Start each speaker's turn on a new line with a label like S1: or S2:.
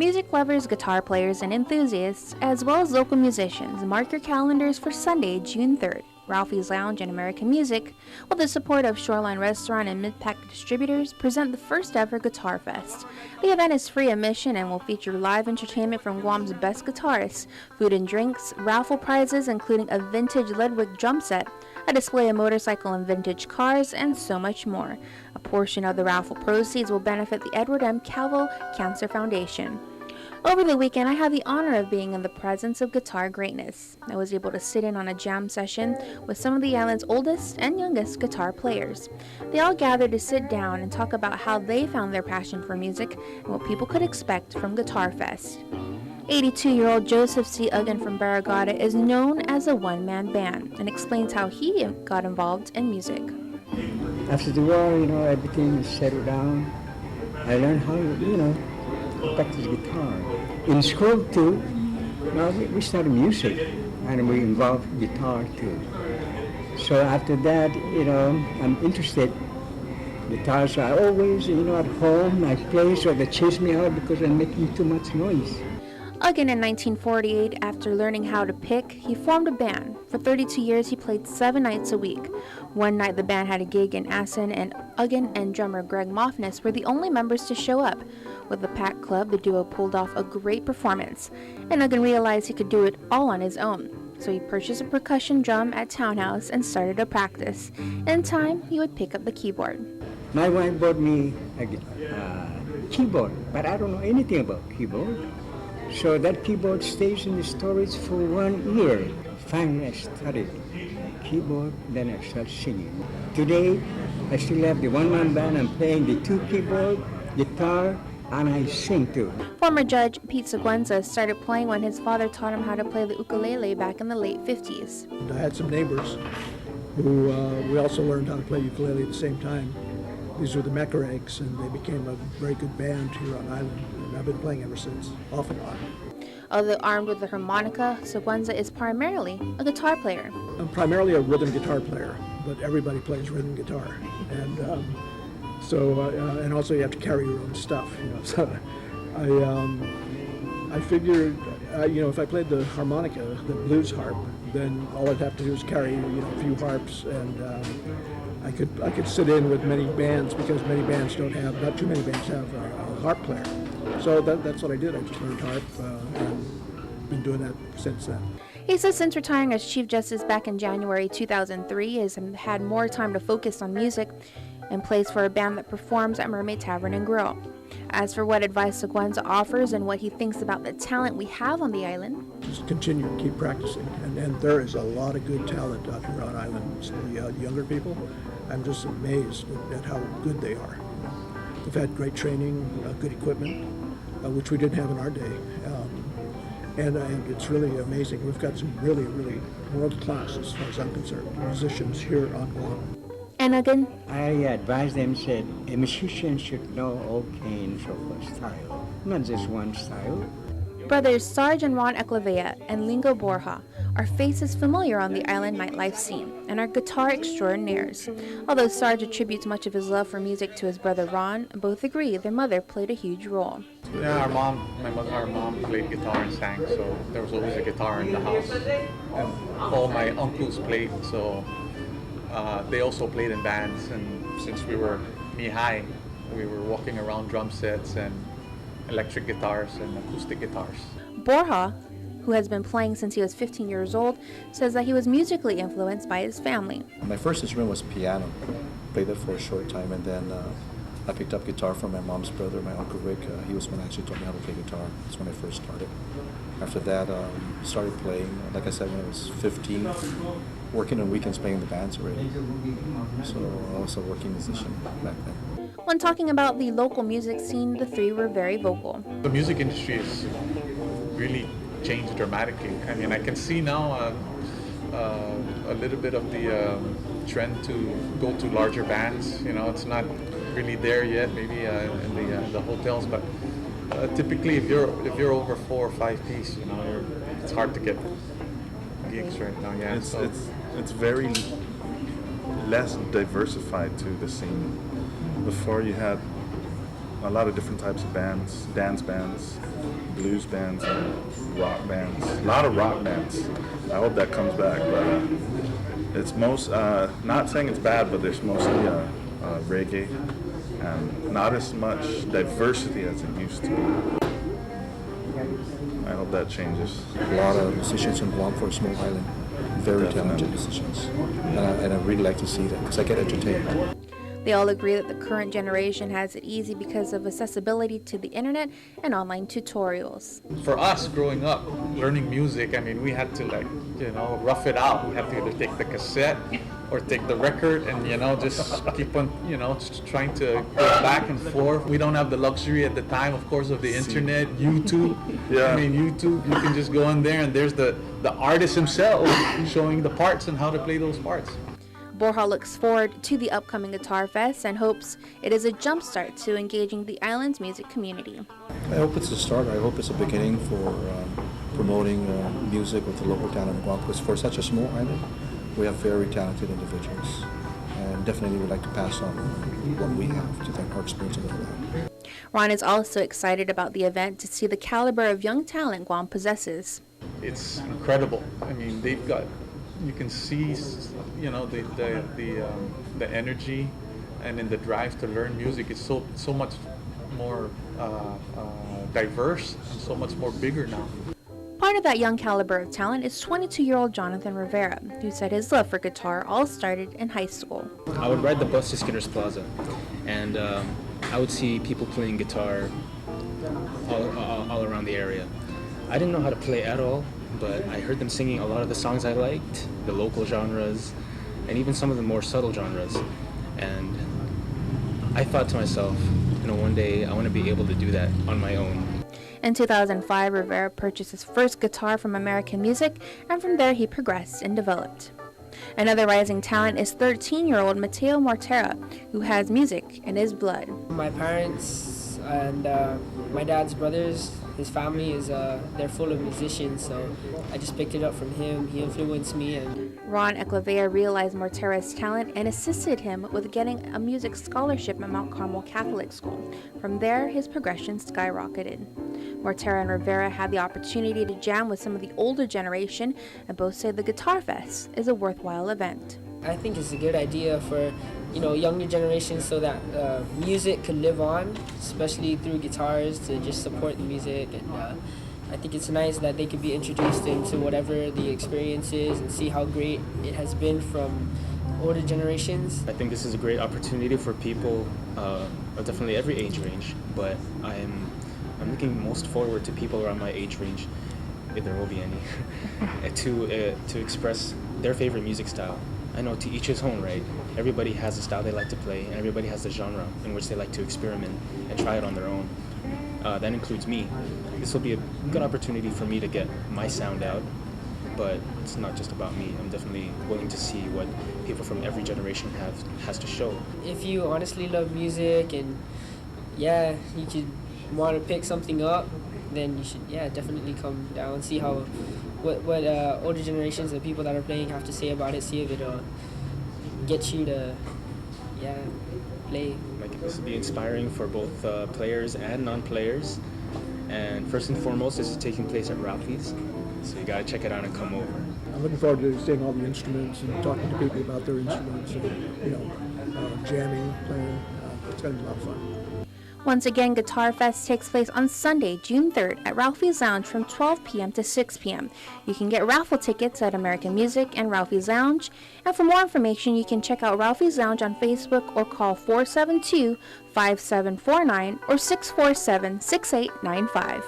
S1: Music lovers, guitar players, and enthusiasts, as well as local musicians, mark your calendars for Sunday, June 3rd. Ralphy's Lounge and American Music, with the support of Shoreline Restaurant and Mid-Pack Distributors, present the first ever Guitar Fest. The event is free admission and will feature live entertainment from Guam's best guitarists, food and drinks, raffle prizes including a vintage Ludwig drum set, a display of motorcycle and vintage cars, and so much more. A portion of the raffle proceeds will benefit the Edward M. Calvo Cancer Foundation. Over the weekend, I had the honor of being in the presence of guitar greatness. I was able to sit in on a jam session with some of the island's oldest and youngest guitar players. They all gathered to sit down and talk about how they found their passion for music and what people could expect from Guitar Fest. 82-year-old Joseph C. Aguon from Barragata is known as a one-man band and explains how he got involved in music.
S2: After the war, everything is settled down. I learned how, practice guitar. In school too, we studied music and we involved guitar too. So after that, I'm interested. Guitars are always, at home, I play so they chase me out because I'm making too much noise.
S1: Aguon in 1948, after learning how to pick, he formed a band. For 32 years, he played 7 nights a week. One night, the band had a gig in Assen, and Aguon and drummer Greg Moffness were the only members to show up. With the packed club, the duo pulled off a great performance, and Aguon realized he could do it all on his own. So he purchased a percussion drum at Townhouse and started to practice. In time, he would pick up the keyboard.
S2: My wife bought me a keyboard, but I don't know anything about keyboard. So that keyboard stays in the storage for 1 year. Finally, I studied keyboard, then I started singing. Today, I still have the one-man band. I'm playing the 2 keyboard, guitar, and I sing too.
S1: Former judge Pete Siguenza started playing when his father taught him how to play the ukulele back in the late 50s.
S3: I had some neighbors who we also learned how to play ukulele at the same time. These were the Mecharegs, and they became a very good band here on island, and I've been playing ever since, off and on.
S1: Although armed with the harmonica, Siguenza is primarily a guitar player.
S3: I'm primarily a rhythm guitar player, but everybody plays rhythm guitar, and and also you have to carry your own stuff. So I figured, if I played the harmonica, the blues harp, then all I'd have to do is carry a few harps, and I could sit in with many bands because not too many bands have a harp player. So that's what I did. I just learned harp and been doing that since then.
S1: He says since retiring as Chief Justice back in January 2003, he has had more time to focus on music and plays for a band that performs at Mermaid Tavern and Grill. As for what advice Siguenza offers and what he thinks about the talent we have on the island,
S3: just continue to keep practicing, and there is a lot of good talent out here on island. So the younger people, I'm just amazed at how good they are. They've had great training, good equipment, which we didn't have in our day, and it's really amazing. We've got some really, really world-class, as far as I'm concerned, musicians here on Guam.
S1: And again,
S2: I advised them, said, a musician should know all kinds of style, not just one style.
S1: brothers Sarge and Ron Eclavea and Lingo Borja are faces familiar on the island nightlife scene and are guitar extraordinaires. Although Sarge attributes much of his love for music to his brother Ron, both agree their mother played a huge role.
S4: Yeah, our mom played guitar and sang, so there was always a guitar in the house. And all my uncles played, so they also played in bands. And since we were knee-high, we were walking around drum sets and electric guitars and acoustic guitars.
S1: Borja, who has been playing since he was 15 years old, says that he was musically influenced by his family.
S5: My first instrument was piano. Played it for a short time, and then I picked up guitar from my mom's brother, my Uncle Rick. He was the one who actually taught me how to play guitar. That's when I first started. After that, started playing, like I said, when I was 15, working on weekends playing in the bands already. So I was a working musician back then.
S1: When talking about the local music scene, the three were very vocal.
S4: The music industry has really changed dramatically. I mean, I can see now a little bit of the trend to go to larger bands. You know, it's not really there yet, maybe in the hotels, but typically if you're over 4 or 5 piece, you know, it's hard to get gigs right now. Yeah,
S6: it's very less diversified to the scene. Before you had a lot of different types of bands, dance bands, blues bands, and rock bands. A lot of rock bands. I hope that comes back, but it's not saying it's bad, but there's mostly reggae and not as much diversity as it used to. I hope that changes.
S5: A lot of musicians in Guam for a small island. Very talented musicians. And I really like to see that because I get entertained.
S1: They all agree that the current generation has it easy because of accessibility to the internet and online tutorials.
S4: For us growing up, learning music, I mean, we had to rough it out. We had to either take the cassette or take the record and, just keep on, just trying to go back and forth. We don't have the luxury at the time, of course, of the internet, YouTube.
S6: Yeah.
S4: I mean, YouTube, you can just go in there and there's the artist himself showing the parts and how to play those parts.
S1: Borja looks forward to the upcoming Guitar Fest and hopes it is a jumpstart to engaging the island's music community.
S5: I hope it's a start. I hope it's a beginning for promoting music with the local talent in Guam, because for such a small island, we have very talented individuals, and definitely would like to pass on what we have to our experience of that.
S1: Ron is also excited about the event to see the caliber of young talent Guam possesses.
S4: It's incredible. I mean, they've got, you can see, the energy and in the drive to learn music is so much more diverse and so much more bigger now.
S1: Part of that young caliber of talent is 22-year-old Jonathan Rivera, who said his love for guitar all started in high school.
S7: I would ride the bus to Skinner's Plaza, and I would see people playing guitar all around the area. I didn't know how to play at all, but I heard them singing a lot of the songs I liked, the local genres, and even some of the more subtle genres. And I thought to myself, one day I want to be able to do that on my own.
S1: In 2005, Rivera purchased his first guitar from American Music, and from there he progressed and developed. Another rising talent is 13-year-old Mateo Mortera, who has music in his blood.
S8: My parents and my dad's brothers, his family they're full of musicians, so I just picked it up from him. He influenced me. And
S1: Ron Eclavea realized Mortera's talent and assisted him with getting a music scholarship at Mount Carmel Catholic School. From there, his progression skyrocketed. Mortera and Rivera had the opportunity to jam with some of the older generation, and both say the Guitar Fest is a worthwhile event.
S8: I think it's a good idea for younger generations so that music could live on, especially through guitars, to just support the music. And I think it's nice that they could be introduced into whatever the experience is and see how great it has been from older generations.
S7: I think this is a great opportunity for people of definitely every age range, but I'm looking most forward to people around my age range, if there will be any, to express their favorite music style. I know to each his own, right? Everybody has a style they like to play, and everybody has the genre in which they like to experiment and try it on their own. That includes me. This will be a good opportunity for me to get my sound out, but it's not just about me. I'm definitely willing to see what people from every generation has to show.
S8: If you honestly love music and you could want to pick something up, then you should definitely come down and see what older generations of people that are playing have to say about it, see if it'll get you to play.
S7: This will be inspiring for both players and non-players, and first and foremost, this is taking place at Ralphy's, so you gotta check it out and come over.
S3: I'm looking forward to seeing all the instruments and talking to people about their instruments and jamming, playing. It's going to be a lot of fun.
S1: Once again, Guitar Fest takes place on Sunday, June 3rd at Ralphy's Lounge from 12 p.m. to 6 p.m. You can get raffle tickets at American Music and Ralphy's Lounge. And for more information, you can check out Ralphy's Lounge on Facebook or call 472-5749 or 647-6895.